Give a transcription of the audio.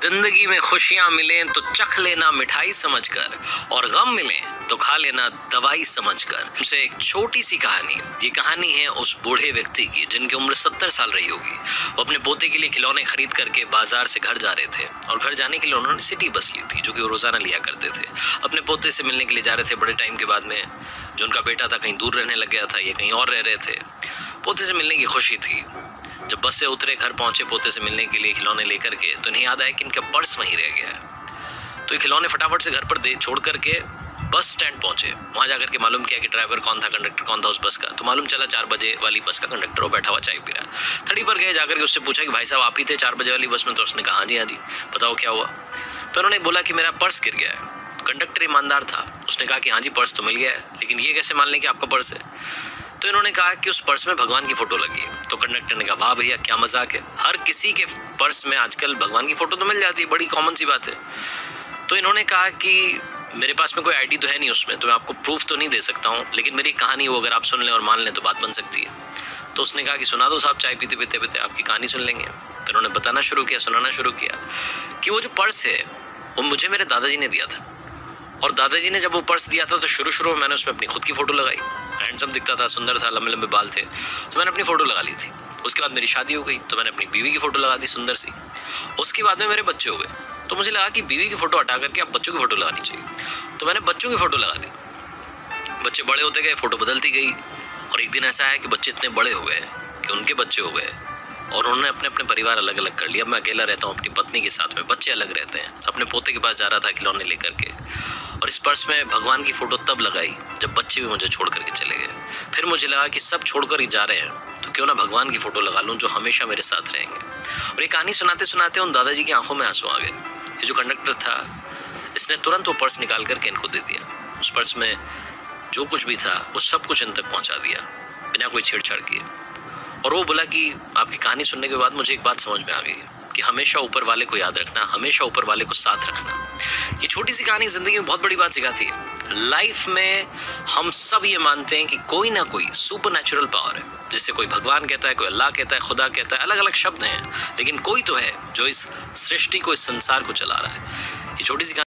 जिंदगी में खुशियां मिलें तो चख लेना मिठाई समझकर, और गम मिलें तो खा लेना दवाई समझकर। उनसे एक छोटी सी कहानी। ये कहानी है उस बूढ़े व्यक्ति की जिनकी उम्र 70 साल रही होगी। वो अपने पोते के लिए खिलौने खरीद करके बाजार से घर जा रहे थे, और घर जाने के लिए उन्होंने सिटी बस ली थी, जो कि वो रोजाना लिया करते थे। अपने पोते से मिलने के लिए जा रहे थे। बड़े टाइम के बाद में जो उनका बेटा था कहीं दूर रहने लग गया था, ये कहीं और रह रहे थे। पोते से मिलने की खुशी थी। जब बस से उतरे, घर पहुंचे पोते से मिलने के लिए खिलौने लेकर के, तो इन्हें याद आया कि इनका पर्स वहीं रह गया है। तो ये खिलौने फटाफट से घर पर दे छोड़ करके बस स्टैंड पहुंचे। वहां जाकर के मालूम किया कि ड्राइवर कौन था, कंडक्टर कौन था उस बस का। तो मालूम चला 4 बजे वाली बस का कंडक्टर, वो बैठा हुआ चाय पी रहा। थड़ी पर गए, जाकर के उससे पूछा कि भाई साहब आप ही थे 4 बजे वाली बस में? तो उसने कहा हाँ जी बताओ क्या हुआ। तो उन्होंने बोला कि मेरा पर्स गिर गया है। कंडक्टर ईमानदार था, उसने कहा कि हाँ जी पर्स तो मिल गया है, लेकिन ये कैसे मान लें कि आपका पर्स है? तो इन्होंने कहा कि उस पर्स में भगवान की फोटो लगी है। तो कंडक्टर ने कहा वाह भैया क्या मजाक है, हर किसी के पर्स में आजकल भगवान की फोटो तो मिल जाती है, बड़ी कॉमन सी बात है। तो इन्होंने कहा कि मेरे पास में कोई आईडी तो है नहीं उसमें, तो मैं आपको प्रूफ तो नहीं दे सकता हूँ, लेकिन मेरी कहानी वो अगर आप सुन लें और मान लें तो बात बन सकती है। तो उसने कहा कि सुना दो साहब, चाय पीते पीते पीते आपकी कहानी सुन लेंगे। तो उन्होंने बताना शुरू किया, सुनाना शुरू किया कि वो जो पर्स है वो मुझे मेरे दादाजी ने दिया था, और दादाजी ने जब वो पर्स दिया था तो शुरू में मैंने उसमें अपनी खुद की फोटो लगाई। हैंडसम दिखता था, सुंदर था, लंबे लंबे बाल थे, तो मैंने अपनी फोटो लगा ली थी। उसके बाद मेरी शादी हो गई, तो मैंने अपनी बीवी की फोटो लगा दी सुंदर सी। उसके बाद में मेरे बच्चे हो गए, तो मुझे लगा कि बीवी की फोटो हटा करके अब बच्चों की फोटो लगानी चाहिए। तो मैंने बच्चों की फोटो लगा दी। बच्चे बड़े होते गए, फोटो बदलती गई, और एक दिन ऐसा है कि बच्चे इतने बड़े हो गए कि उनके बच्चे हो गए, और उन्होंने अपने अपने परिवार अलग अलग कर लिया। मैं अकेला रहता हूँ अपनी पत्नी के साथ में, बच्चे अलग रहते हैं। अपने पोते के पास जा रहा था खिलौने लेकर के, और इस पर्स में भगवान की फोटो तब लगाई जब बच्चे भी मुझे छोड़ करके चले गए। फिर मुझे लगा कि सब छोड़कर ही जा रहे हैं, तो क्यों ना भगवान की फोटो लगा लूं जो हमेशा मेरे साथ रहेंगे। और ये कहानी सुनाते सुनाते उन दादाजी की आंखों में आंसू आ गए। ये जो कंडक्टर था, इसने तुरंत वो पर्स निकाल करके इनको दे दिया। उस पर्स में जो कुछ भी था वो सब कुछ इन तक पहुंचा दिया बिना कोई छेड़छाड़ किए। और वो बोला कि आपकी कहानी सुनने के बाद मुझे एक बात समझ में आ गई कि हमेशा ऊपर वाले को याद रखना, हमेशा ऊपर वाले को साथ रखना। ये छोटी सी कहानी जिंदगी में बहुत बड़ी बात सिखाती है। लाइफ में हम सब ये मानते हैं कि कोई ना कोई सुपर नेचुरल पावर है, जैसे कोई भगवान कहता है, कोई अल्लाह कहता है, खुदा कहता है, अलग अलग शब्द हैं, लेकिन कोई तो है जो इस सृष्टि को, इस संसार को चला रहा है। ये छोटी सी